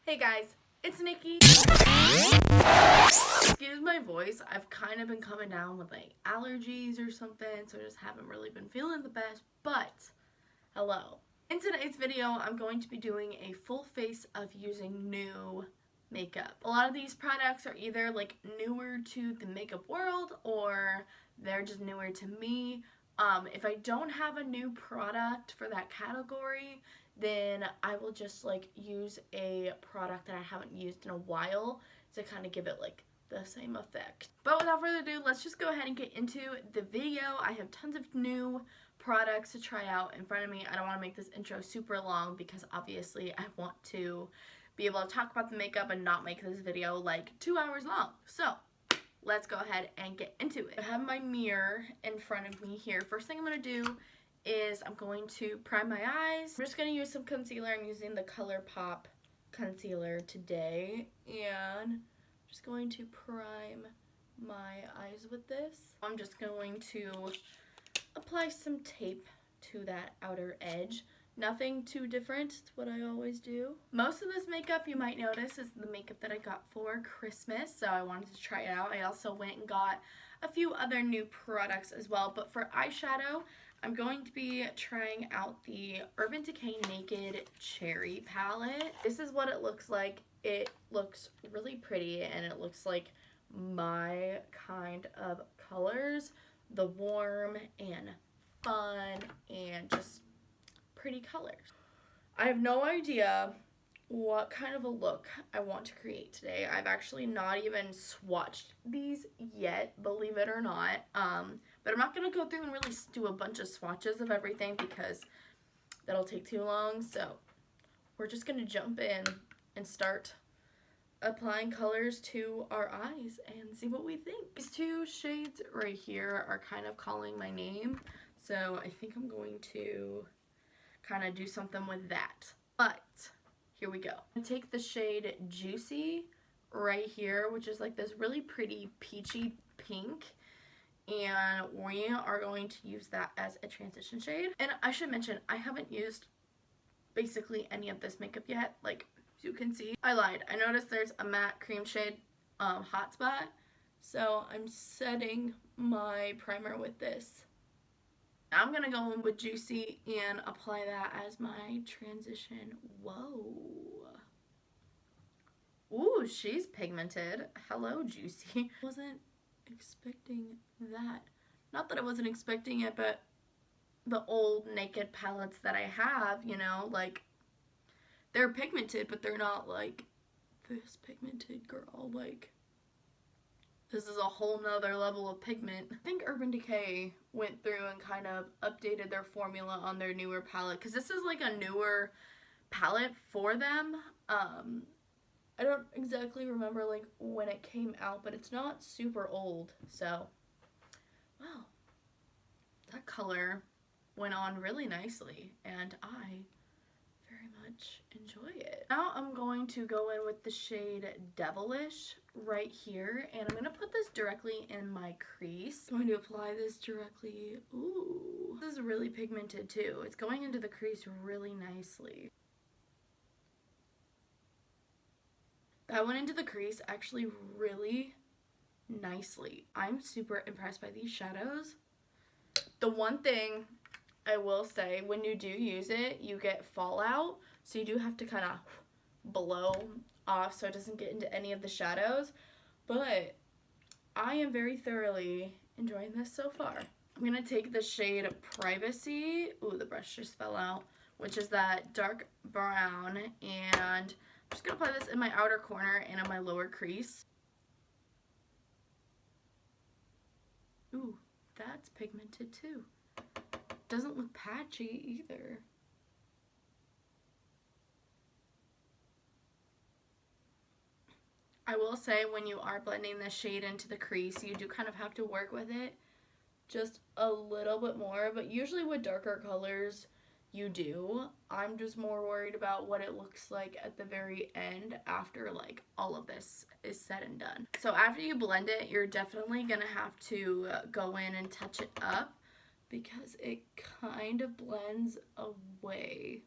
Hey guys, it's Nikki. Excuse my voice, I've kind of been coming down with like allergies or something, so I just haven't really been feeling the best, but hello. In today's video, I'm going to be doing a full face of using new makeup. A lot of these products are either like newer to the makeup world or they're just newer to me. If I don't have a new product for that category, then I will just like use a product that I haven't used in a while to kind of give it like the same effect. But without further ado, let's just go ahead and get into the video. I have tons of new products to try out in front of me. I don't want to make this intro super long because obviously I want to be able to talk about the makeup and not make this video like 2 hours long. So let's go ahead and get into it. I have my mirror in front of me here. First thing I'm going to do is I'm going to prime my eyes. I'm just going to use some concealer. I'm using the ColourPop concealer today, and I'm just going to prime my eyes with this. I'm just going to apply some tape to that outer edge. Nothing too different, it's what I always do. Most of this makeup, you might notice, is the makeup that I got for Christmas, so I wanted to try it out. I also went and got a few other new products as well, but for eyeshadow, I'm going to be trying out the Urban Decay Naked Cherry palette. This is what it looks like. It looks really pretty, and it looks like my kind of colors. The warm and fun and just pretty colors. I have no idea what kind of a look I want to create today. I've actually not even swatched these yet, believe it or not. But I'm not going to go through and really do a bunch of swatches of everything because that'll take too long. So we're just going to jump in and start applying colors to our eyes and see what we think. These two shades right here are kind of calling my name, so I think I'm going to kind of do something with that. But here we go. I'm gonna take the shade Juicy right here, which is like this really pretty peachy pink, and we are going to use that as a transition shade. And I should mention, I haven't used basically any of this makeup yet. Like you can see, I lied. I noticed there's a matte cream shade hot spot, so I'm setting my primer with this. I'm gonna go in with Juicy and apply that as my transition. Whoa. Ooh, she's pigmented. Hello, Juicy. Wasn't expecting that. Not that I wasn't expecting it, but the old Naked palettes that I have, you know, like, they're pigmented, but they're not like this pigmented, girl. Like, this is a whole nother level of pigment. I think Urban Decay went through and kind of updated their formula on their newer palette, because this is like a newer palette for them. I don't exactly remember like when it came out, but it's not super old. So, wow, that color went on really nicely, and I very much enjoy it. Now I'm going to go in with the shade Devilish right here, and I'm going to put this directly in my crease. I'm going to apply this directly. Ooh, this is really pigmented too. It's going into the crease really nicely. That went into the crease actually really nicely. I'm super impressed by these shadows. The one thing I will say, when you do use it, you get fallout, so you do have to kind of blow off so it doesn't get into any of the shadows, but I am very thoroughly enjoying this so far. I'm going to take the shade Privacy, ooh, the brush just fell out, which is that dark brown, and I'm just going to apply this in my outer corner and in my lower crease. Ooh, that's pigmented too. Doesn't look patchy either. I will say, when you are blending this shade into the crease, you do kind of have to work with it just a little bit more, but usually with darker colors you do. I'm just more worried about what it looks like at the very end after like all of this is said and done. So after you blend it, you're definitely gonna have to go in and touch it up because it kind of blends away.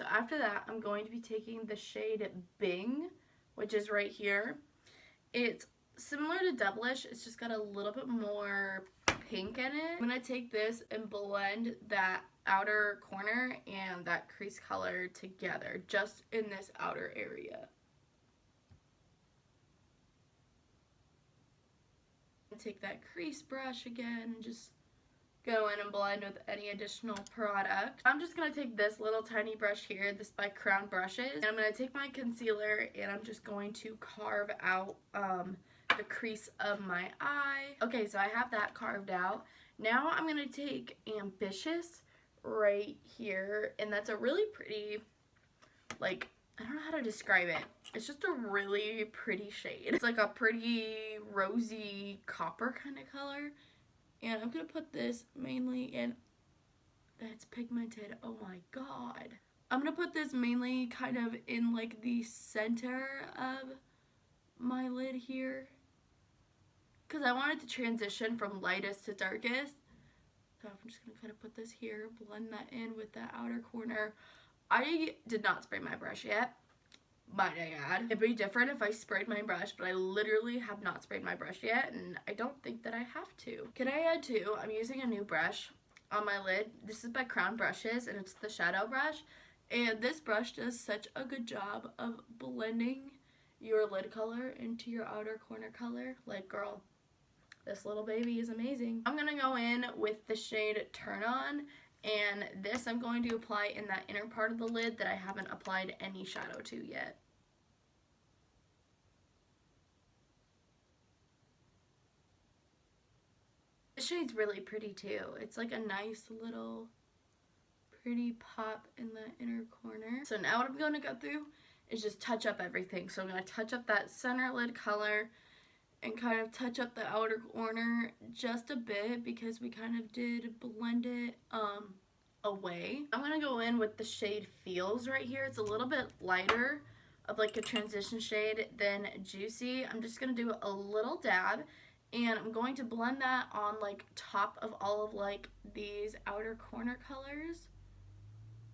So after that, I'm going to be taking the shade Bing, which is right here. It's similar to Devilish, it's just got a little bit more pink in it. I'm going to take this and blend that outer corner and that crease color together, just in this outer area. Take that crease brush again and just go in and blend with any additional product. I'm just going to take this little tiny brush here, this by Crown Brushes, and I'm going to take my concealer and I'm just going to carve out the crease of my eye. Okay, so I have that carved out. Now I'm going to take Ambitious right here, and that's a really pretty, like, I don't know how to describe it. It's just a really pretty shade. It's like a pretty rosy copper kind of color. And I'm going to put this mainly in, that's pigmented, oh my god. I'm going to put this mainly kind of in like the center of my lid here, because I wanted to transition from lightest to darkest. So I'm just going to kind of put this here, blend that in with that outer corner. I did not spray my brush yet, might I add. It'd be different if I sprayed my brush, but I literally have not sprayed my brush yet, and I don't think that I have to. Can I add too? I'm using a new brush on my lid. This is by Crown Brushes, and it's the shadow brush. And this brush does such a good job of blending your lid color into your outer corner color. Like, girl, this little baby is amazing. I'm gonna go in with the shade Turn On, and this I'm going to apply in that inner part of the lid that I haven't applied any shadow to yet. This shade's really pretty too. It's like a nice little pretty pop in the inner corner. So now what I'm going to go through is just touch up everything. So I'm going to touch up that center lid color and kind of touch up the outer corner just a bit, because we kind of did blend it away. I'm going to go in with the shade Feels right here. It's a little bit lighter of like a transition shade than Juicy. I'm just going to do a little dab, and I'm going to blend that on like top of all of like these outer corner colors.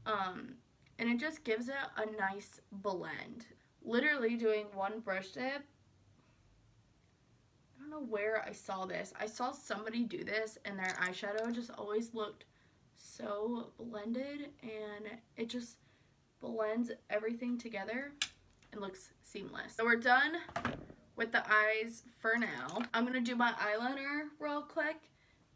And it just gives it a nice blend. Literally doing one brush dip. I don't know where I saw this. I saw somebody do this and their eyeshadow just always looked so blended, and it just blends everything together and looks seamless. So we're done with the eyes for now. I'm gonna do my eyeliner real quick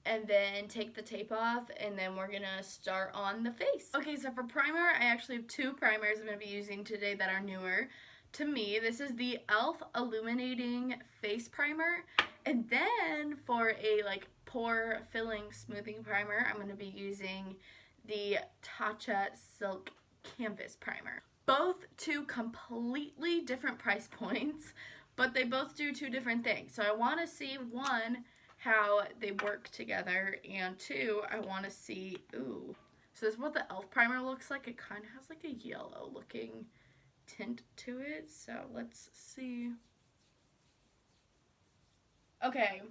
and then take the tape off, and then we're gonna start on the face. Okay, so for primer, I actually have two primers I'm gonna be using today that are newer to me. This is the e.l.f. Illuminating Face Primer, and then for a like pore filling smoothing primer, I'm gonna be using the Tatcha Silk Canvas Primer. Both two completely different price points, but they both do two different things. So I wanna see, one, how they work together, and two, I wanna see, ooh. So this is what the e.l.f. primer looks like. It kind of has like a yellow looking tint to it, so let's see. Okay,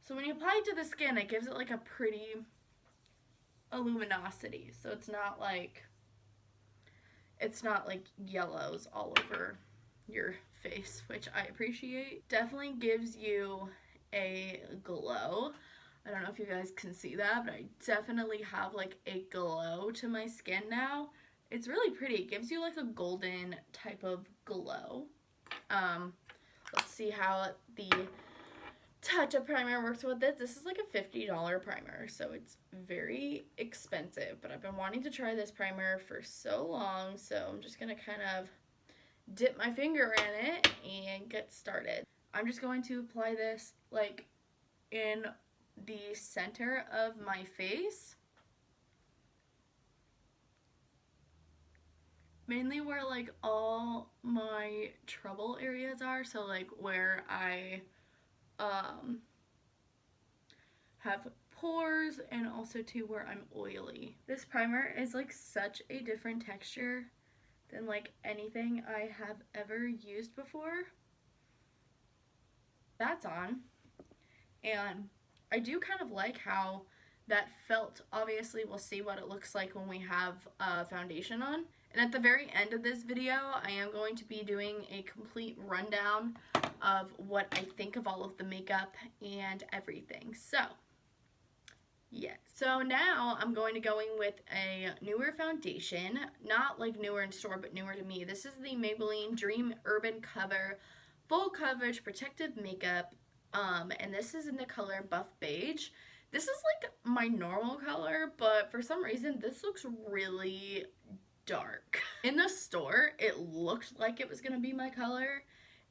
so when you apply it to the skin, it gives it like a pretty luminosity, so it's not like yellows all over your face, which I appreciate. Definitely gives you a glow. I don't know if you guys can see that, but I definitely have like a glow to my skin now. It's really pretty. It gives you like a golden type of glow. Let's see how the Tatcha primer works with it. This is like a $50 primer, so it's very expensive, but I've been wanting to try this primer for so long, so I'm just gonna kind of dip my finger in it and get started. I'm just going to apply this like in the center of my face, mainly where like all my trouble areas are, so like where I have pores, and also too where I'm oily. This primer is like such a different texture than like anything I have ever used before. That's on, and I do kind of like how that felt. Obviously we'll see what it looks like when we have foundation on. And at the very end of this video, I am going to be doing a complete rundown of what I think of all of the makeup and everything. So, yes. So now I'm going to go in with a newer foundation. Not like newer in store, but newer to me. This is the Maybelline Dream Urban Cover Full Coverage Protective Makeup. And this is in the color Buff Beige. This is like my normal color, but for some reason this looks really dark. In the store, it looked like it was gonna be my color,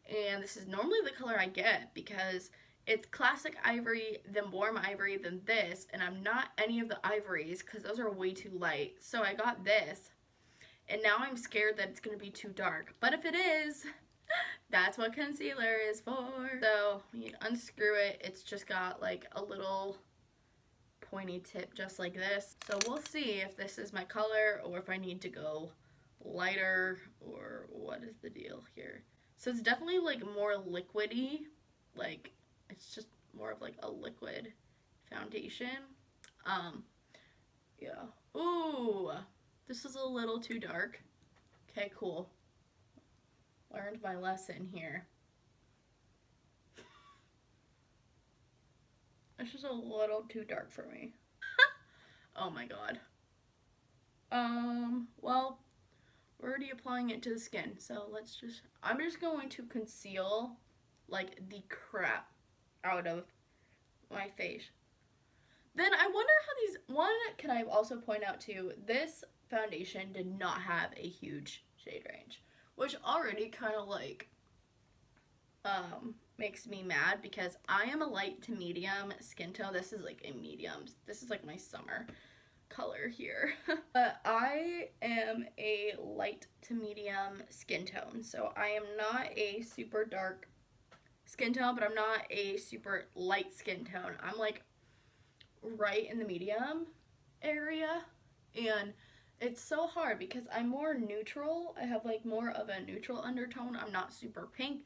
and this is normally the color I get because it's classic ivory, then warm ivory, then this, and I'm not any of the ivories because those are way too light. So I got this, and now I'm scared that it's gonna be too dark. But if it is, that's what concealer is for. So you unscrew it, it's just got like a little pointy tip just like this. So we'll see if this is my color or if I need to go lighter or what is the deal here. So it's definitely like more liquidy, like it's just more of like a liquid foundation. Yeah. Ooh, this is a little too dark. Okay, cool. Learned my lesson here. It's just a little too dark for me. Oh my god. Well, we're already applying it to the skin, so I'm just going to conceal like the crap out of my face. Then I wonder how can I also point out too, this foundation did not have a huge shade range, which already kind of like makes me mad because I am a light to medium skin tone. This is like a medium. This is like my summer color here. But I am a light to medium skin tone. So I am not a super dark skin tone, but I'm not a super light skin tone. I'm like right in the medium area. And it's so hard because I'm more neutral. I have like more of a neutral undertone. I'm not super pink.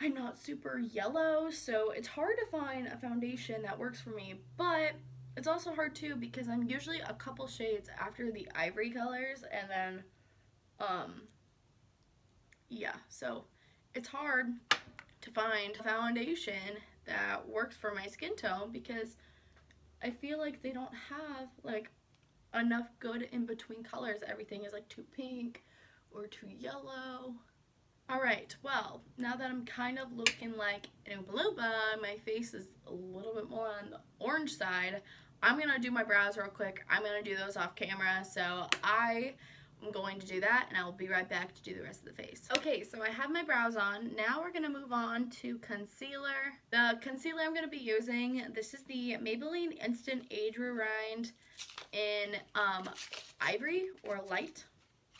I'm not super yellow, so it's hard to find a foundation that works for me, but it's also hard too because I'm usually a couple shades after the ivory colors, and then, yeah, so it's hard to find a foundation that works for my skin tone because I feel like they don't have, like, enough good in-between colors. Everything is, like, too pink or too yellow. Alright, well, now that I'm kind of looking like an Oompa Loompa, my face is a little bit more on the orange side, I'm going to do my brows real quick. I'm going to do those off camera, so I am going to do that, and I will be right back to do the rest of the face. Okay, so I have my brows on. Now we're going to move on to concealer. The concealer I'm going to be using, this is the Maybelline Instant Age Rewind in Ivory or Light.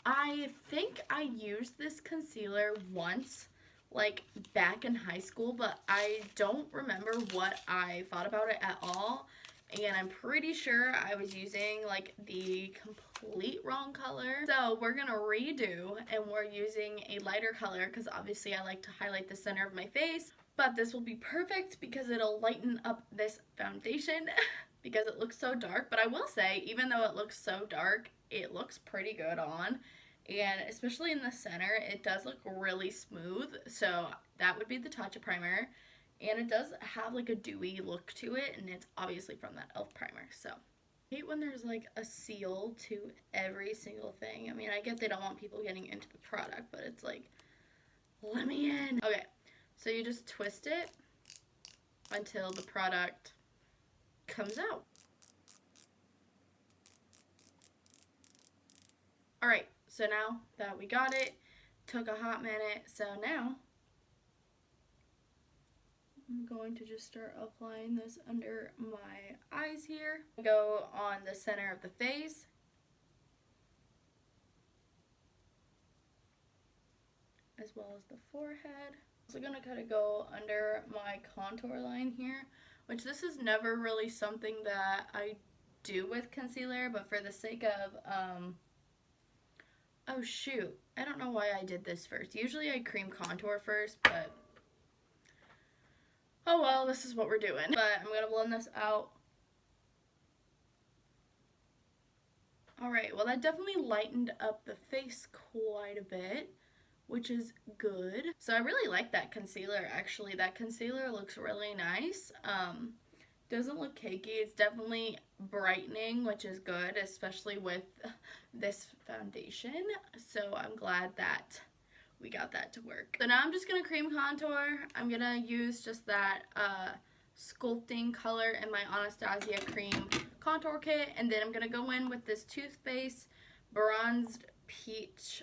I think I used this concealer once, like back in high school, but I don't remember what I thought about it at all. And I'm pretty sure I was using like the complete wrong color. So we're gonna redo, and we're using a lighter color because obviously I like to highlight the center of my face. But this will be perfect because it'll lighten up this foundation because it looks so dark. But I will say, even though it looks so dark, it looks pretty good on, and especially in the center it does look really smooth, so that would be the Tatcha primer, and it does have like a dewy look to it, and it's obviously from that e.l.f. primer. So I hate when there's like a seal to every single thing. I mean, I get they don't want people getting into the product, but it's like, let me in. Okay, so you just twist it until the product comes out. Alright, so now that we got it, took a hot minute, so now I'm going to just start applying this under my eyes here. Go on the center of the face. As well as the forehead. Also gonna kind of go under my contour line here, which this is never really something that I do with concealer, but for the sake of, oh shoot, I don't know why I did this first. Usually I cream contour first, but oh well, this is what we're doing. But I'm gonna blend this out Alright, well that definitely lightened up the face quite a bit, which is good. So I really like that concealer, actually. That concealer looks really nice. Doesn't look cakey. It's definitely brightening, which is good, especially with this foundation. So I'm glad that we got that to work. So now I'm just going to cream contour. I'm going to use just that sculpting color in my Anastasia cream contour kit. And then I'm going to go in with this Too Faced bronzed peach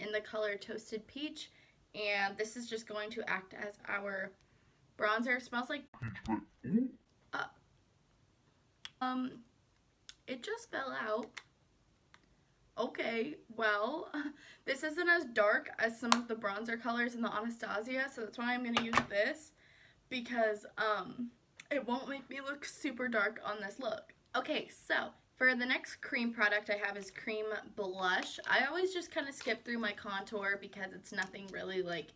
in the color Toasted Peach. And this is just going to act as our bronzer. It smells like peach, but it just fell out. Okay, well, this isn't as dark as some of the bronzer colors in the Anastasia, so that's why I'm going to use this, because it won't make me look super dark on this look. Okay, so for the next cream product I have is cream blush. I always just kind of skip through my contour because it's nothing really like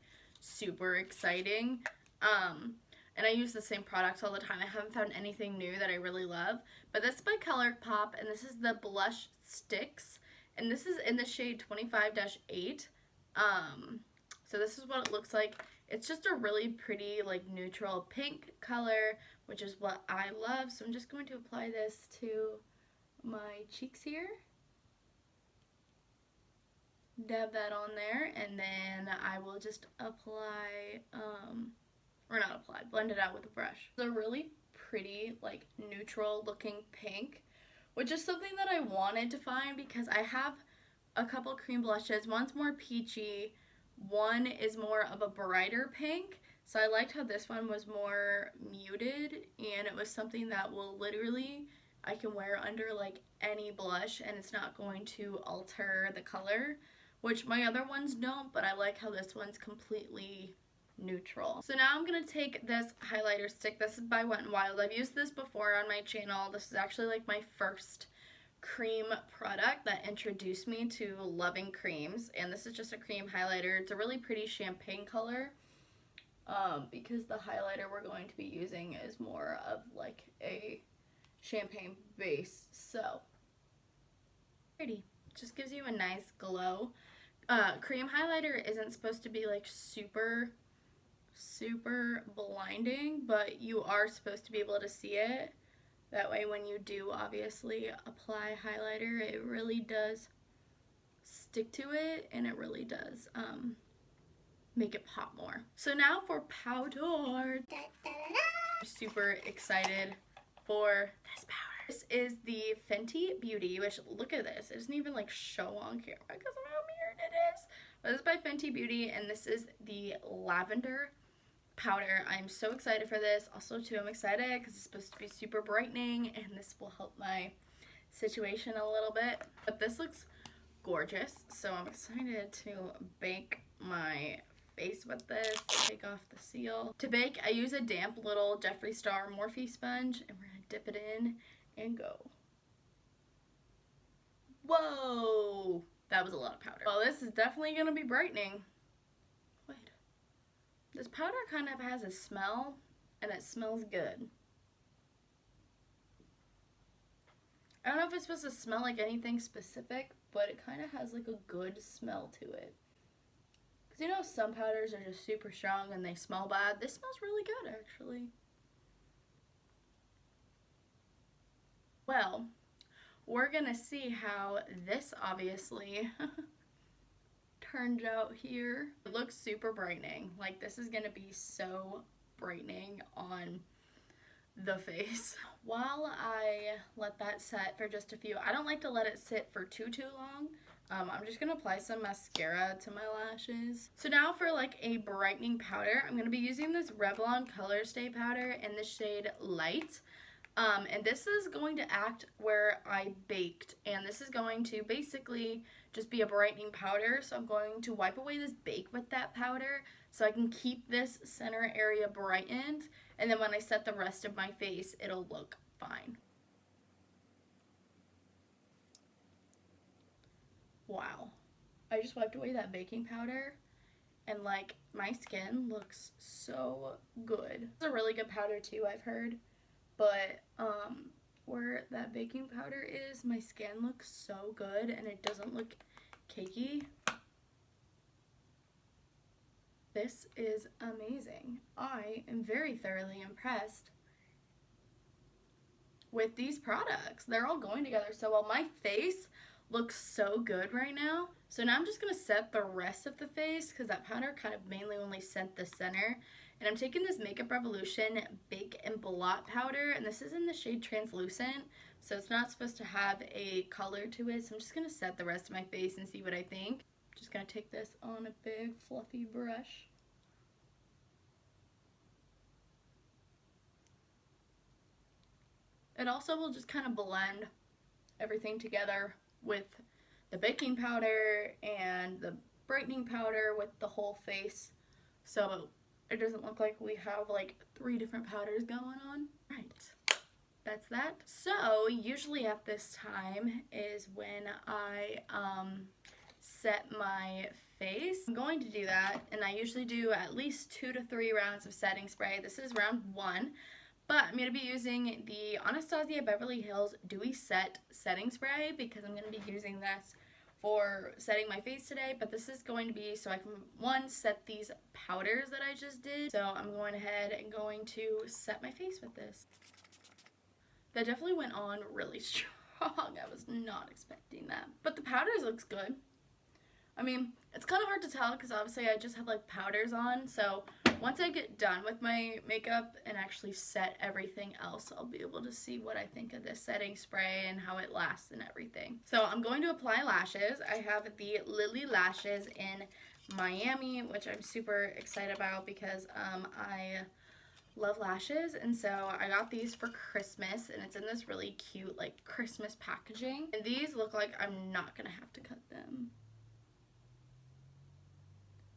super exciting. And I use the same products all the time. I haven't found anything new that I really love. But this is by ColourPop, and this is the Blush Sticks. And this is in the shade 25-8. So this is what it looks like. It's just a really pretty, like, neutral pink color, which is what I love. So I'm just going to apply this to my cheeks here. Dab that on there, and then I will just apply, blend it out with a brush. It's a really pretty, like, neutral looking pink, which is something that I wanted to find because I have a couple cream blushes. One's more peachy, one is more of a brighter pink. So I liked how this one was more muted, and it was something that will literally, I can wear under like any blush and it's not going to alter the color, which my other ones don't, but I like how this one's completely neutral. So now I'm going to take this highlighter stick. This is by Wet n Wild. I've used this before on my channel. This is actually like my first cream product that introduced me to loving creams, and this is just a cream highlighter. It's a really pretty champagne color because the highlighter we're going to be using is more of like a champagne base. So pretty. Just gives you a nice glow. Cream highlighter isn't supposed to be like super blinding, but you are supposed to be able to see it. That way when you do obviously apply highlighter, it really does stick to it, and it really does make it pop more. So now for powder. I'm super excited for this powder. This is the Fenty Beauty, which look at this. It doesn't even like show on camera because of how mirrored it is. But this is by Fenty Beauty, and this is the lavender powder. I'm so excited for this. Also too, I'm excited because it's supposed to be super brightening, and this will help my situation a little bit. But this looks gorgeous, so I'm excited to bake my face with this. Take off the seal. To bake, I use a damp little Jeffree Star Morphe sponge, and we're gonna dip it in and go. Whoa! That was a lot of powder. Well, this is definitely gonna be brightening. Wait. This powder kind of has a smell, and it smells good. I don't know if it's supposed to smell like anything specific, but it kind of has like a good smell to it. Because you know some powders are just super strong and they smell bad. This smells really good, actually. Well, we're gonna see how this obviously turned out here. It looks super brightening. Like, this is gonna be so brightening on the face. While I let that set for just a few, I don't like to let it sit for too long. I'm just gonna apply some mascara to my lashes. So now for like a brightening powder, I'm gonna be using this Revlon Color Stay powder in the shade Light. And this is going to act where I baked, and this is going to basically just be a brightening powder. So I'm going to wipe away this bake with that powder so I can keep this center area brightened, and then when I set the rest of my face, it'll look fine. Wow. I just wiped away that baking powder, and like, my skin looks so good. It's a really good powder too, I've heard. But where that baking powder is, my skin looks so good and it doesn't look cakey. This is amazing. I am very thoroughly impressed with these products. They're all going together so well. My face looks so good right now. So now I'm just going to set the rest of the face because that powder kind of mainly only set the center. And I'm taking this Makeup Revolution Bake and Blot powder, and this is in the shade Translucent, so it's not supposed to have a color to it. So I'm just going to set the rest of my face and see what I think. Just going to take this on a big fluffy brush. It also will just kind of blend everything together with the baking powder and the brightening powder with the whole face, so it doesn't look like we have like 3 different powders going on. Right, that's that. So usually at this time is when I set my face. I'm going to do that, and I usually do at least 2 to 3 rounds of setting spray. This is round 1. But I'm going to be using the Anastasia Beverly Hills Dewy Set Setting Spray because I'm going to be using this for setting my face today. But this is going to be so I can, one, set these powders that I just did. So I'm going ahead and going to set my face with this. That definitely went on really strong. I was not expecting that. But the powders looks good. I mean, it's kind of hard to tell because obviously I just have like powders on, so once I get done with my makeup and actually set everything else, I'll be able to see what I think of this setting spray and how it lasts and everything. So I'm going to apply lashes. I have the Lily lashes in Miami, which I'm super excited about because I love lashes, and so I got these for Christmas, and it's in this really cute like Christmas packaging, and these look like I'm not gonna have to cut them.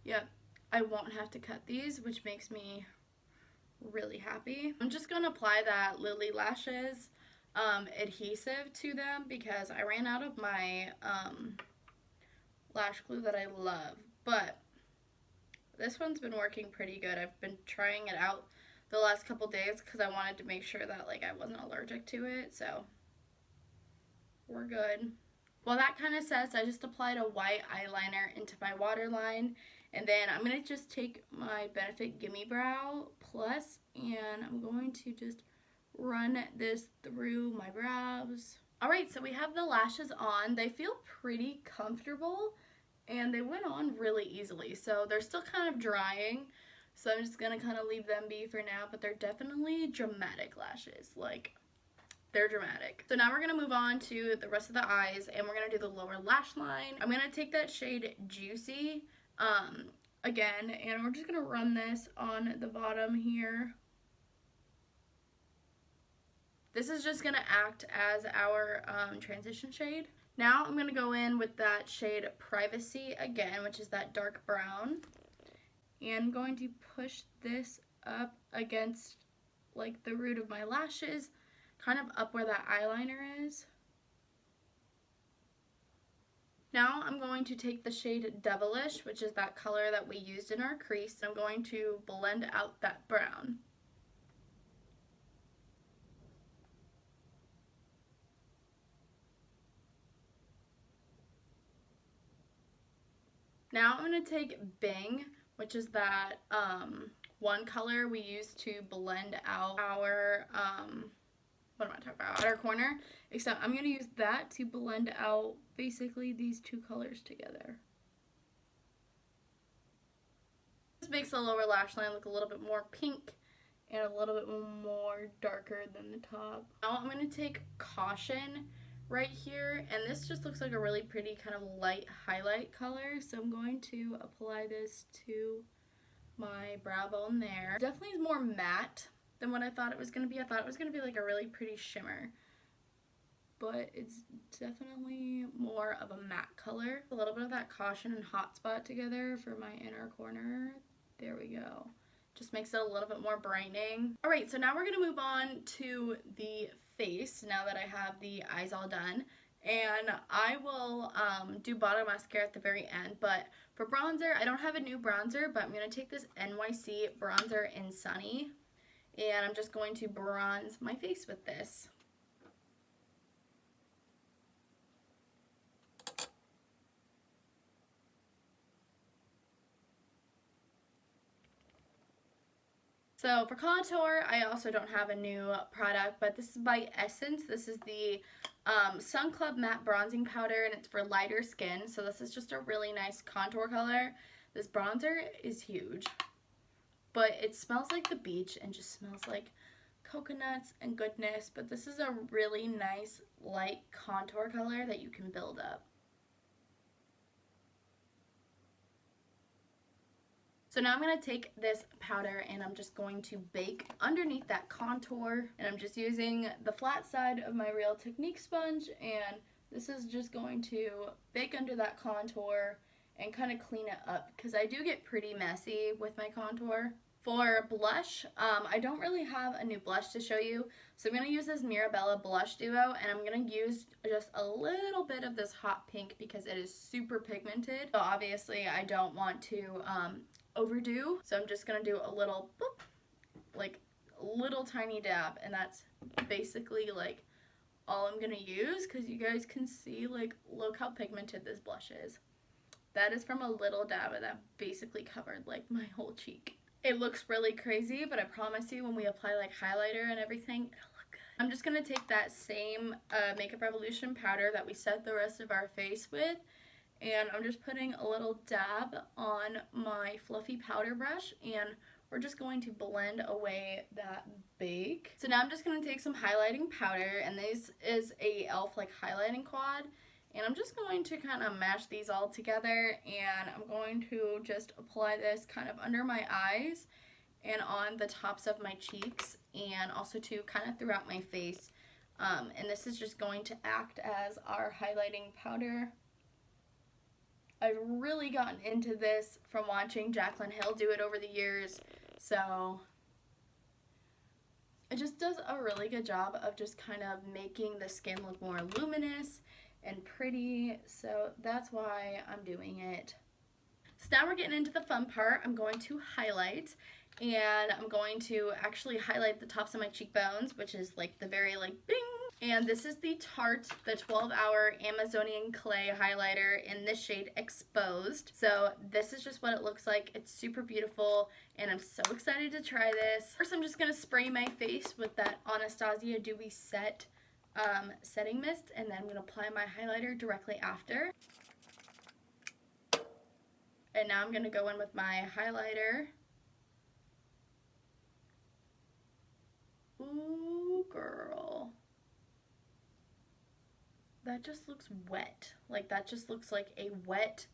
Yep, I won't have to cut these, which makes me really happy. I'm just going to apply that Lily Lashes adhesive to them because I ran out of my lash glue that I love. But this one's been working pretty good. I've been trying it out the last couple days because I wanted to make sure that like I wasn't allergic to it. So we're good. Well, that kind of says I just applied a white eyeliner into my waterline. And then I'm going to just take my Benefit Gimme Brow Plus, and I'm going to just run this through my brows. Alright, so we have the lashes on. They feel pretty comfortable, and they went on really easily. So they're still kind of drying, so I'm just going to kind of leave them be for now. But they're definitely dramatic lashes. Like, they're dramatic. So now we're going to move on to the rest of the eyes, and we're going to do the lower lash line. I'm going to take that shade Juicy again, and we're just going to run this on the bottom here. This is just going to act as our transition shade. Now I'm going to go in with that shade Privacy again, which is that dark brown, and I'm going to push this up against like the root of my lashes, kind of up where that eyeliner is. Now I'm going to take the shade Devilish, which is that color that we used in our crease, and I'm going to blend out that brown. Now I'm going to take Bing, which is that one color we used to blend out our what am I talking about? Outer corner. Except I'm going to use that to blend out basically these 2 colors together. This makes the lower lash line look a little bit more pink and a little bit more darker than the top. Now I'm going to take Caution right here, and this just looks like a really pretty kind of light highlight color. So I'm going to apply this to my brow bone there. Definitely is more matte than what I thought it was going to be. I thought it was going to be like a really pretty shimmer, but it's definitely more of a matte color. A little bit of that Caution and Hot Spot together for my inner corner. There we go. Just makes it a little bit more brightening. Alright, so now we're going to move on to the face now that I have the eyes all done. And I will do bottom mascara at the very end. But for bronzer, I don't have a new bronzer, but I'm going to take this NYC bronzer in Sunny. And I'm just going to bronze my face with this. So for contour, I also don't have a new product, but this is by Essence. This is the Sun Club Matte Bronzing Powder, and it's for lighter skin. So this is just a really nice contour color. This bronzer is huge, but it smells like the beach and just smells like coconuts and goodness. But this is a really nice light contour color that you can build up. So now I'm going to take this powder and I'm just going to bake underneath that contour. And I'm just using the flat side of my Real Technique sponge, and this is just going to bake under that contour and kind of clean it up because I do get pretty messy with my contour. For blush, I don't really have a new blush to show you, so I'm going to use this Mirabella Blush Duo, and I'm going to use just a little bit of this hot pink because it is super pigmented. So obviously I don't want to overdo, so I'm just going to do a little boop, like a little tiny dab, and that's basically like all I'm going to use because you guys can see, like, look how pigmented this blush is. That is from a little dab, and that basically covered like my whole cheek. It looks really crazy, but I promise you when we apply like highlighter and everything, it'll look good. I'm just going to take that same Makeup Revolution powder that we set the rest of our face with, and I'm just putting a little dab on my fluffy powder brush, and we're just going to blend away that bake. So now I'm just going to take some highlighting powder, and this is a e.l.f. like highlighting quad. And I'm just going to kind of mash these all together, and I'm going to just apply this kind of under my eyes and on the tops of my cheeks, and also to kind of throughout my face. And this is just going to act as our highlighting powder. I've really gotten into this from watching Jaclyn Hill do it over the years, so it just does a really good job of just kind of making the skin look more luminous and pretty, so that's why I'm doing it. So now we're getting into the fun part. I'm going to highlight, and I'm going to actually highlight the tops of my cheekbones, which is like the very like bing. And this is the Tarte, the 12-hour Amazonian Clay highlighter in this shade Exposed. So this is just what it looks like. It's super beautiful, and I'm so excited to try this. First, I'm just gonna spray my face with that Anastasia Dewy Set setting mist, and then I'm going to apply my highlighter directly after. And now I'm going to go in with my highlighter. Ooh, girl. That just looks wet. Like, that just looks like a wet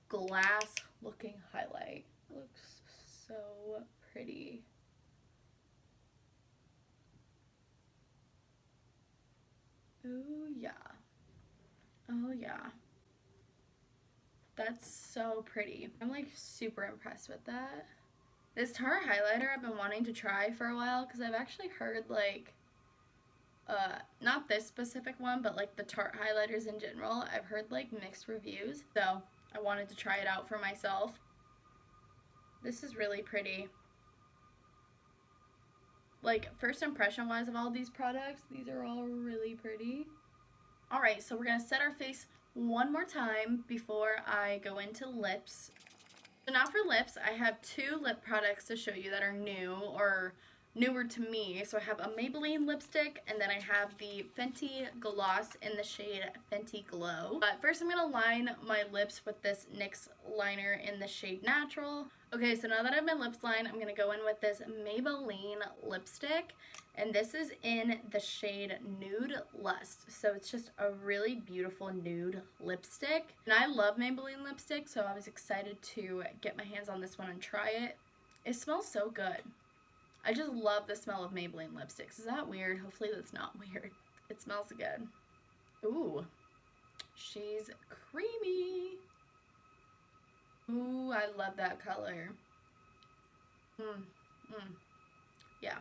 glass looking highlight. Looks so pretty. Oh yeah. Oh yeah. That's so pretty. I'm like super impressed with that. This Tarte highlighter I've been wanting to try for a while because I've actually heard like, not this specific one, but like the Tarte highlighters in general, I've heard like mixed reviews. So I wanted to try it out for myself. This is really pretty. Like, first impression wise of all these products, these are all really pretty. Alright, so we're going to set our face one more time before I go into lips. So now for lips, I have two lip products to show you that are new or newer to me. So I have a Maybelline lipstick, and then I have the Fenty gloss in the shade Fenty Glow. But first I'm going to line my lips with this NYX liner in the shade Natural. Okay, so now that I have my lips lined, I'm going to go in with this Maybelline lipstick, and this is in the shade Nude Lust. So it's just a really beautiful nude lipstick. And I love Maybelline lipstick, so I was excited to get my hands on this one and try it. It smells so good. I just love the smell of Maybelline lipsticks. Is that weird? Hopefully that's not weird. It smells good. Ooh, she's creamy. Ooh, I love that color. Yeah,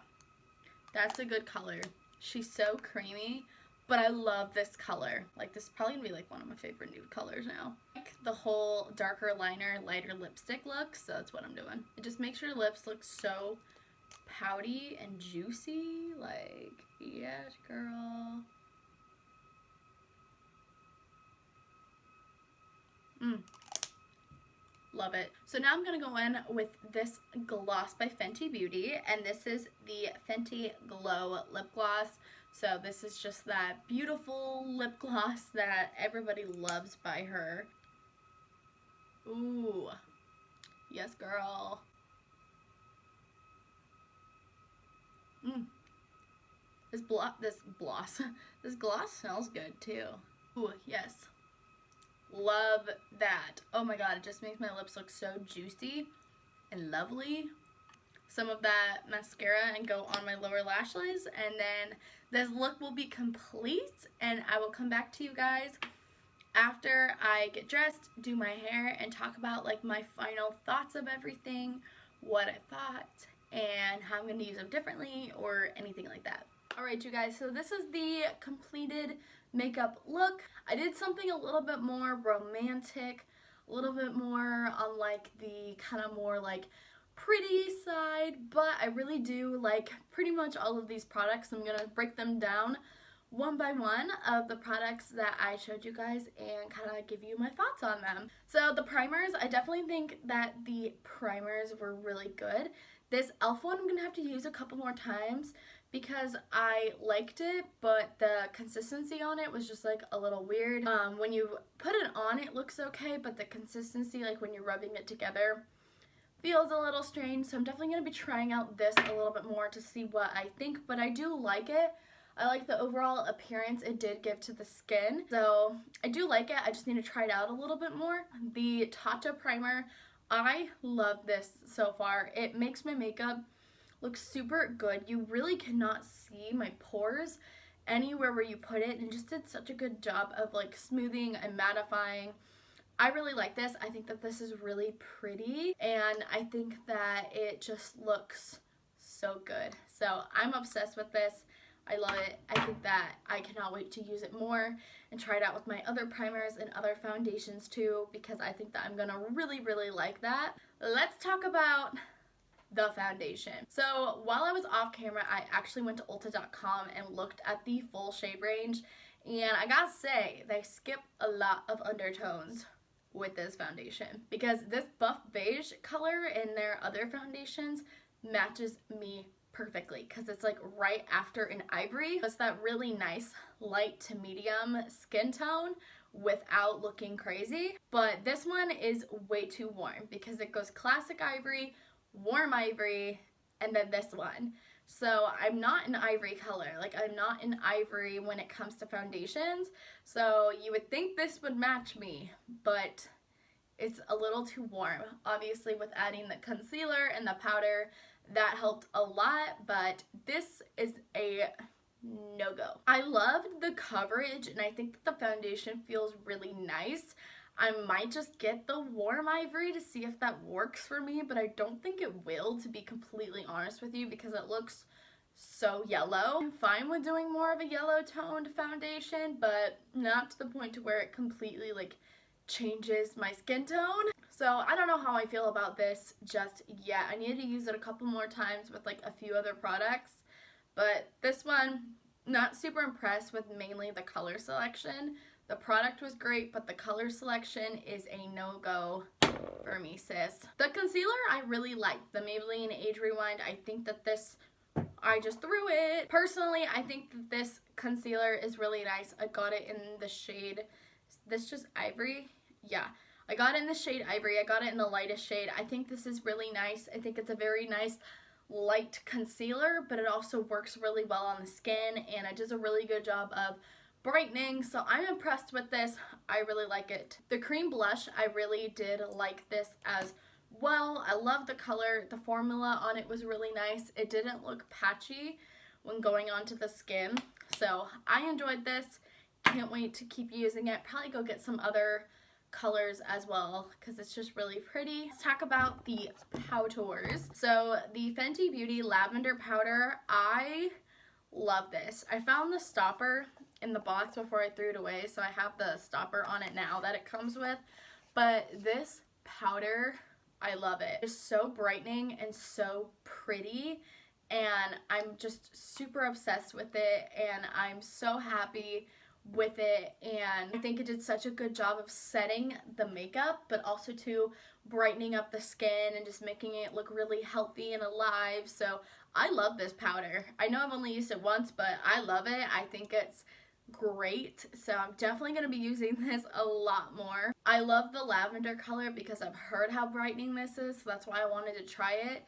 that's a good color. She's so creamy, but I love this color. Like, this is probably gonna be like one of my favorite nude colors now. Like the whole darker liner, lighter lipstick look, so that's what I'm doing. It just makes your lips look so pouty and juicy. Like, yes, girl. Love it. So now I'm going to go in with this gloss by Fenty Beauty, and this is the Fenty Glow Lip Gloss. So this is just that beautiful lip gloss that everybody loves by her. Ooh. Yes, girl. This gloss smells good too. Ooh, yes. Love that. Oh my god, it just makes my lips look so juicy and lovely. Some of that mascara and go on my lower lashes, and then this look will be complete, and I will come back to you guys after I get dressed, do my hair, and talk about like my final thoughts of everything, what I thought, and how I'm going to use them differently or anything like that. Alright you guys, so this is the completed makeup look. I did something a little bit more romantic, a little bit more on like the kind of more like pretty side, but I really do like pretty much all of these products. I'm gonna break them down one by one of the products that I showed you guys and kind of give you my thoughts on them. So the primers, I definitely think that the primers were really good. This e.l.f. one I'm gonna have to use a couple more times because I liked it, but the consistency on it was just like a little weird. When you put it on, it looks okay, but the consistency, like when you're rubbing it together, feels a little strange. So I'm definitely going to be trying out this a little bit more to see what I think, but I do like it. I like the overall appearance it did give to the skin, so I do like it. I just need to try it out a little bit more. The Tatcha primer, I love this so far. It makes my makeup looks super good. You really cannot see my pores anywhere where you put it, and just did such a good job of like smoothing and mattifying. I really like this. I think that this is really pretty, and I think that it just looks so good. So I'm obsessed with this. I love it. I think that I cannot wait to use it more and try it out with my other primers and other foundations too, because I think that I'm gonna really, really like that. Let's talk about the foundation. So while I was off camera, I actually went to Ulta.com and looked at the full shade range, and I gotta say, they skip a lot of undertones with this foundation, because this buff beige color in their other foundations matches me perfectly, because it's like right after an ivory. It's that really nice light to medium skin tone without looking crazy. But this one is way too warm, because it goes classic ivory, warm ivory, and then this one. So I'm not an ivory color. Like, I'm not an ivory when it comes to foundations. So you would think this would match me, but it's a little too warm. Obviously with adding the concealer and the powder, that helped a lot, but this is a no-go. I loved the coverage, and I think that the foundation feels really nice. I might just get the warm ivory to see if that works for me, but I don't think it will, to be completely honest with you, because it looks so yellow. I'm fine with doing more of a yellow toned foundation, but not to the point to where it completely like changes my skin tone. So I don't know how I feel about this just yet. I need to use it a couple more times with like a few other products, but this one, not super impressed with mainly the color selection. The product was great, but the color selection is a no-go for me, sis. The concealer I really liked, the Maybelline Age Rewind. I think that this, I just threw it. Personally, I think that this concealer is really nice. I got it in the shade, this just ivory? Yeah. I got it in the shade ivory. I got it in the lightest shade. I think this is really nice. I think it's a very nice light concealer, but it also works really well on the skin, and it does a really good job of brightening, so I'm impressed with this. I really like it. The cream blush, I really did like this as well. I love the color. The formula on it was really nice. It didn't look patchy when going onto the skin, so I enjoyed this. Can't wait to keep using it. Probably go get some other colors as well, because it's just really pretty. Let's talk about the powders. So the Fenty Beauty Lavender Powder, I love this. I found the stopper in the box before I threw it away, so I have the stopper on it now that it comes with. But this powder, I love it. It's so brightening and so pretty, and I'm just super obsessed with it, and I'm so happy with it, and I think it did such a good job of setting the makeup, but also too brightening up the skin and just making it look really healthy and alive. So I love this powder. I know I've only used it once, but I love it. I think it's great. So I'm definitely going to be using this a lot more. I love the lavender color because I've heard how brightening this is. So that's why I wanted to try it.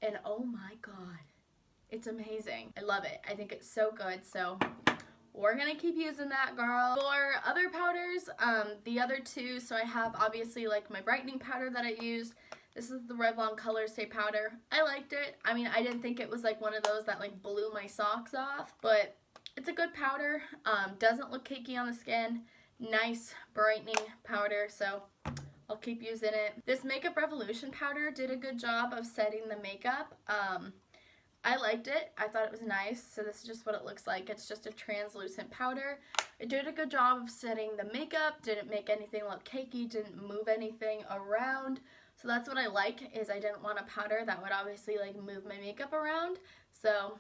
And oh my god, it's amazing. I love it. I think it's so good. So we're gonna keep using that, girl. For other powders, the other two, so I have obviously like my brightening powder that I used. This is the Revlon Color Stay powder. I liked it. I mean, I didn't think it was like one of those that like blew my socks off, but it's a good powder. Doesn't look cakey on the skin. Nice brightening powder, so I'll keep using it. This Makeup Revolution powder did a good job of setting the makeup. I liked it. I thought it was nice. So this is just what it looks like. It's just a translucent powder. It did a good job of setting the makeup. Didn't make anything look cakey. Didn't move anything around. So that's what I like, is I didn't want a powder that would obviously like move my makeup around. So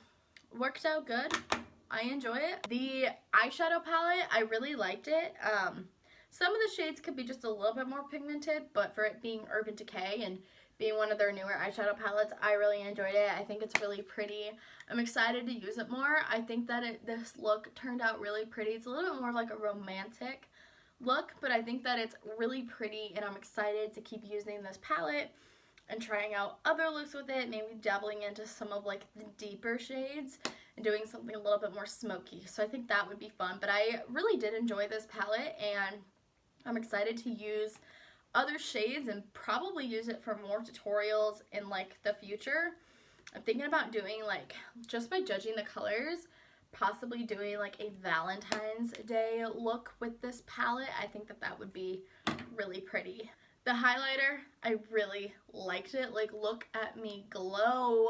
worked out good. I enjoy it. The eyeshadow palette, I really liked it. Some of the shades could be just a little bit more pigmented, but for it being Urban Decay and being one of their newer eyeshadow palettes, I really enjoyed it. I think it's really pretty. I'm excited to use it more. I think that this look turned out really pretty. It's a little bit more like a romantic look, but I think that it's really pretty, and I'm excited to keep using this palette and trying out other looks with it, maybe dabbling into some of like the deeper shades and doing something a little bit more smoky. So I think that would be fun, but I really did enjoy this palette, and I'm excited to use other shades and probably use it for more tutorials in like the future. I'm thinking about doing, like, just by judging the colors, possibly doing like a Valentine's Day look with this palette. I think that that would be really pretty. The highlighter, I really liked it. Like, look at me glow,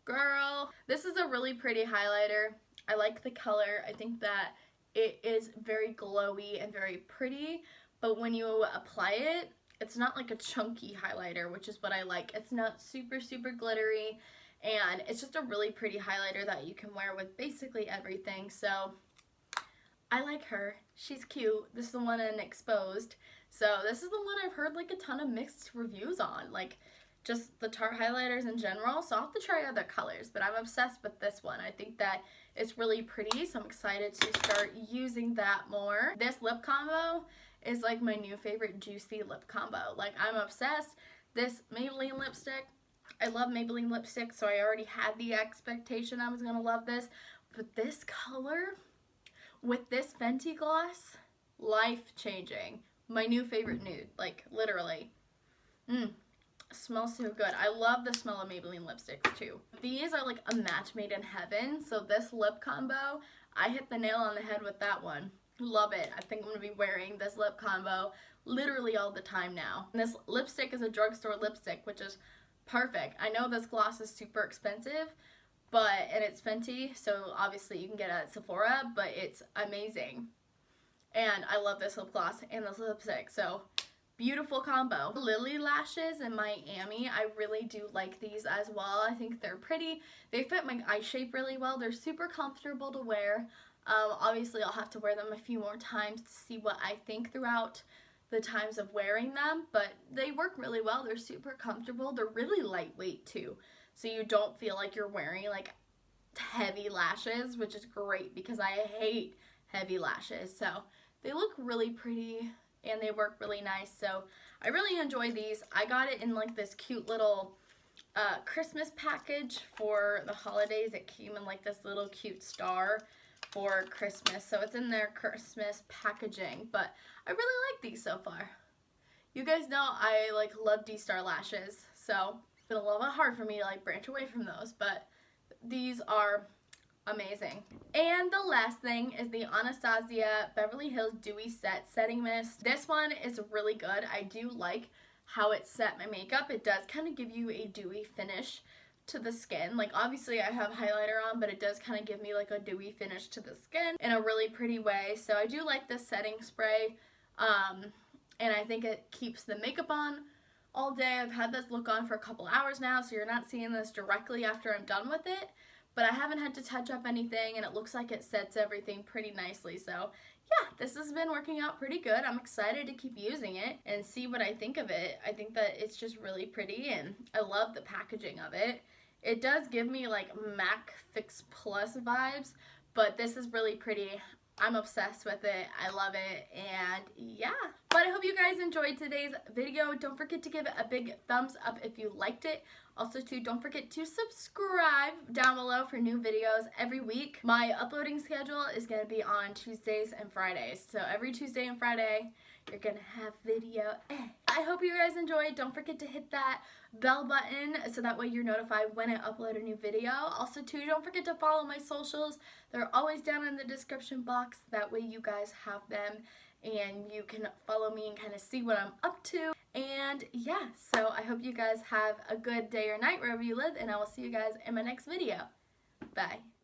girl. This is a really pretty highlighter. I like the color. I think that it is very glowy and very pretty, but when you apply it, it's not like a chunky highlighter, which is what I like. It's not super, super glittery, and it's just a really pretty highlighter that you can wear with basically everything. So I like her. She's cute. This is the one in Exposed. So this is the one I've heard like a ton of mixed reviews on, like just the Tarte highlighters in general. So I'll have to try other colors, but I'm obsessed with this one. I think that it's really pretty, so I'm excited to start using that more. This lip combo is like my new favorite juicy lip combo. Like, I'm obsessed. This Maybelline lipstick, I love Maybelline lipstick, so I already had the expectation I was gonna love this. But this color with this Fenty gloss, life-changing. My new favorite nude, like, literally. Smells so good. I love the smell of Maybelline lipsticks too. These are like a match made in heaven, so this lip combo, I hit the nail on the head with that one. Love it. I think I'm going to be wearing this lip combo literally all the time now. And this lipstick is a drugstore lipstick, which is perfect. I know this gloss is super expensive, and it's Fenty, so obviously you can get it at Sephora, but it's amazing. And I love this lip gloss and this lipstick, so beautiful combo. Lily lashes in Miami, I really do like these as well. I think they're pretty. They fit my eye shape really well. They're super comfortable to wear. Obviously, I'll have to wear them a few more times to see what I think throughout the times of wearing them, but they work really well. They're super comfortable. They're really lightweight too, so you don't feel like you're wearing like heavy lashes, which is great because I hate heavy lashes. So they look really pretty and they work really nice, so I really enjoy these. I got it in like this cute little Christmas package for the holidays. It came in like this little cute star for Christmas, so it's in their Christmas packaging, but I really like these so far. You guys know I like love D-Star lashes, so it's been a little bit hard for me to like branch away from those, but these are amazing. And the last thing is the Anastasia Beverly Hills Dewy Set Setting Mist. This one is really good. I do like how it set my makeup. It does kind of give you a dewy finish to the skin. Like, obviously I have highlighter on, but it does kind of give me like a dewy finish to the skin in a really pretty way. So I do like this setting spray, and I think it keeps the makeup on all day. I've had this look on for a couple hours now, so you're not seeing this directly after I'm done with it, but I haven't had to touch up anything, and it looks like it sets everything pretty nicely. So yeah, this has been working out pretty good. I'm excited to keep using it and see what I think of it. I think that it's just really pretty, and I love the packaging of it. It does give me like MAC Fix Plus vibes, but this is really pretty. I'm obsessed with it. I love it, and yeah. But I hope you guys enjoyed today's video. Don't forget to give it a big thumbs up if you liked it. Also, too, don't forget to subscribe down below for new videos every week. My uploading schedule is going to be on Tuesdays and Fridays. So every Tuesday and Friday, you're going to have video. I hope you guys enjoyed. Don't forget to hit that bell button so that way you're notified when I upload a new video. Also, too, don't forget to follow my socials. They're always down in the description box. That way you guys have them and you can follow me and kind of see what I'm up to. And yeah, so I hope you guys have a good day or night wherever you live, and I will see you guys in my next video. Bye.